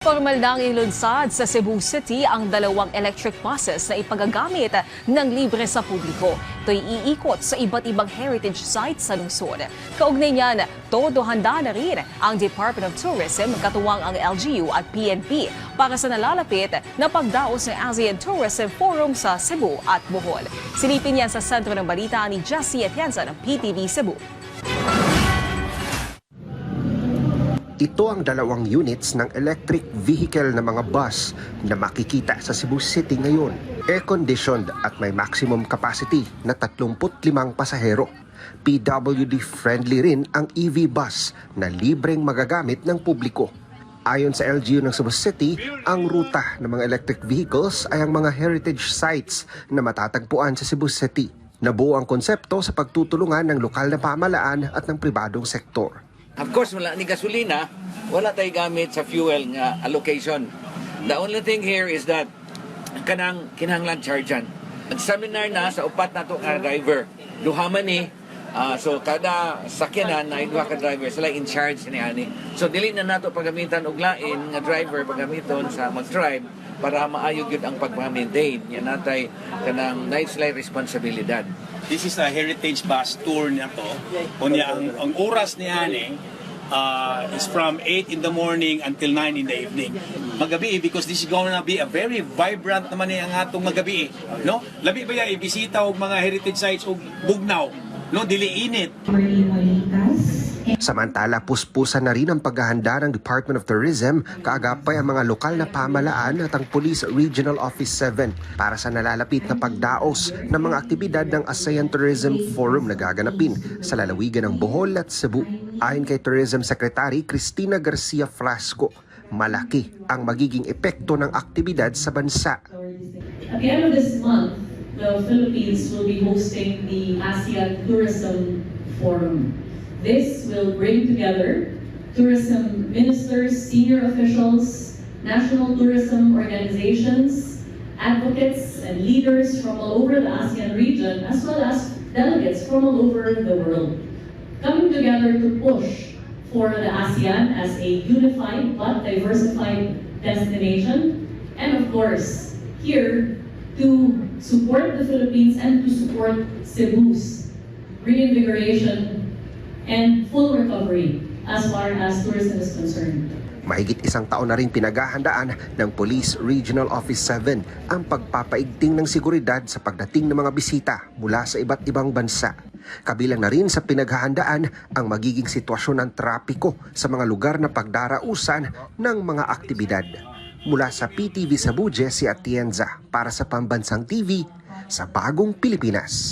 Formal nang ilunsad sa Cebu City ang dalawang electric buses na ipagagamit ng libre sa publiko. Ito'y iikot sa iba't ibang heritage sites sa lungsod. Kaugnay niyan, todo handa na rin ang Department of Tourism, katuwang ang LGU at PNP para sa nalalapit na pagdaos ng ASEAN Tourism Forum sa Cebu at Bohol. Silipin yan sa sentro ng balita ni Jessie Atienza ng PTV Cebu. Ito ang dalawang units ng electric vehicle na mga bus na makikita sa Cebu City ngayon. Air-conditioned at may maximum capacity na 35 pasahero. PWD-friendly rin ang EV bus na libreng magagamit ng publiko. Ayon sa LGU ng Cebu City, ang ruta ng mga electric vehicles ay ang mga heritage sites na matatagpuan sa Cebu City. Nabuo ang konsepto sa pagtutulungan ng lokal na pamahalaan at ng pribadong sektor. Of course, wala ni gasolina, wala tayo gamit sa fuel nga allocation. The only thing here is that kinahanglan chargean. Nag-seminar na sa upat na ito nga driver. Duhaman ni, so kada sakyanan na duha ka driver, sila in charge ni ani. So dili na nato pagamitan og lain nga driver pagamiton sa mag-drive para maayog yun ang pag-maintain. Yan natay kanang nightlife responsibilidad. This is a heritage bus tour na to. Kunya ang oras niya is from 8 in the morning until 9 in the evening. Magabi because this is going to be a very vibrant naman ang atong magabi, no? Labi ba ya ibisita og mga heritage sites og bugnaw, no? Dili init. Samantala, puspusan na rin ang paghahanda ng Department of Tourism, kaagapay ang mga lokal na pamahalaan at ang Police Regional Office 7 para sa nalalapit na pagdaos ng mga aktibidad ng ASEAN Tourism Forum na gaganapin sa lalawigan ng Bohol at Cebu. Ayon kay Tourism Secretary Cristina Garcia Flasco, malaki ang magiging epekto ng aktibidad sa bansa. At the end of this month, the Philippines will be hosting the ASEAN Tourism Forum. This will bring together tourism ministers, senior officials, national tourism organizations, advocates and leaders from all over the ASEAN region, as well as delegates from all over the world, coming together to push for the ASEAN as a unified but diversified destination, and of course, here to support the Philippines and to support Cebu's reinvigoration and full recovery as far as tourism is concerned. Mahigit isang taon na rin pinaghahandaan ng Police Regional Office 7 ang pagpapaigting ng seguridad sa pagdating ng mga bisita mula sa iba't ibang bansa. Kabilang na rin sa pinaghahandaan ang magiging sitwasyon ng trapiko sa mga lugar na pagdarausan ng mga aktibidad. Mula sa PTV Cebu, Jessie Atienza para sa Pambansang TV sa Bagong Pilipinas.